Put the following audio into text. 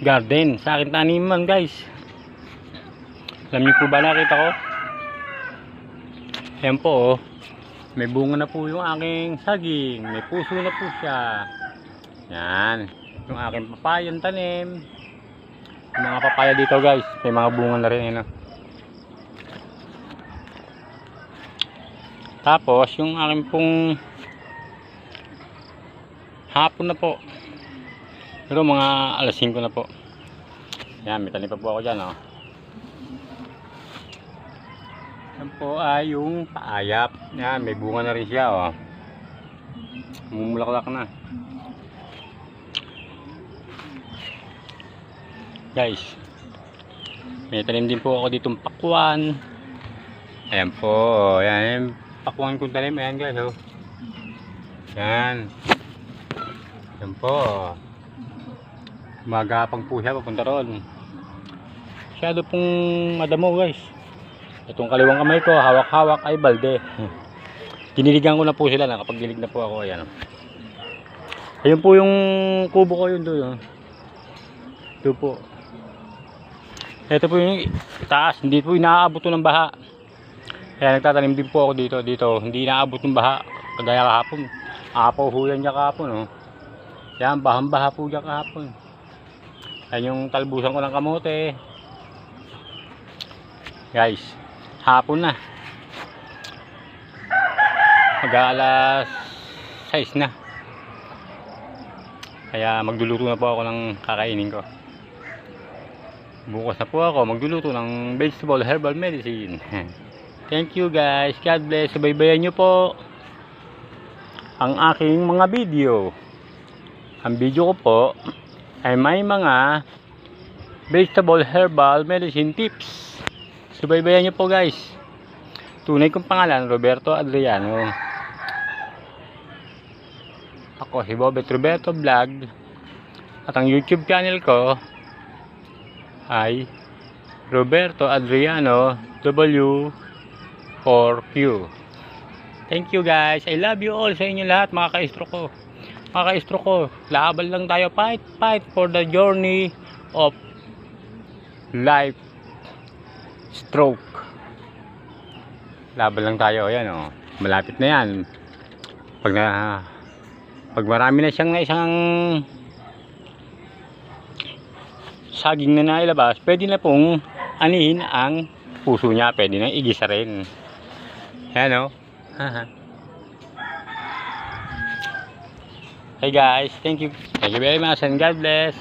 garden, sa akin taniman guys. Alam niyo po ba, nakita ko? Ayan po oh. May bunga na po yung aking saging. May puso na po siya. Yan. Yung aking papayang tanim. Yung mga papaya dito guys. May mga bunga na rin. Ano? Tapos yung aking pong hapon na po. Pero mga alas 5 na po. Yan. May tanim pa po ako dyan. Oh. Yan po ay yung paayap. Yan, may bunga na rin siya oh. Mumulaklak na. Guys, may tanim din po ako ditong pakwan. Ayan po, yan yung pakwan kong tanim. Ayan guys oh. Yan. Yan po. Magapang po siya papunta ron. Masyado pong madamo guys. Itong kaliwang kamay ko, hawak-hawak ay balde. Diniligan ko na po sila. Nakapagdilig na po ako. Ayan. Ayun po yung kubo ko yun doon. Ito po. Ito po yung taas. Hindi po inaabot ng baha. Kaya nagtatanim din po ako dito. Dito. Hindi inaabot ng baha. Kagaya kahapon. Apaw huyan niya kahapon. Oh. Yan. Bahang-baha po niya kahapon. Yan yung talbusan ko ng kamote. Guys. Hapon na. Mag-aalas 6 na. Kaya magluluto na po ako ng kakainin ko. Bukas na po ako magluluto ng vegetable herbal medicine. Thank you guys. God bless. Subaybayan nyo po ang aking mga video. Ang video ko po ay may mga vegetable herbal medicine tips. Subaybayan nyo po guys. Tunay kong pangalan, Roberto Adriano. Ako si Bobet Roberto Vlog. At ang YouTube channel ko ay Roberto Adriano W4Q. Thank you guys. I love you all sa inyo lahat mga ka-istro ko. Mga ka-istro ko, laban lang tayo. Fight for the journey of life. Stroke. Laban lang tayo. Ayan oh. Malapit na yan. Pag marami na siyang isang saging na nailabas, pwede na pong anihin ang puso niya. Pwede na igisa rin. Ayan oh. Hey guys. Thank you. Thank you very much and God bless.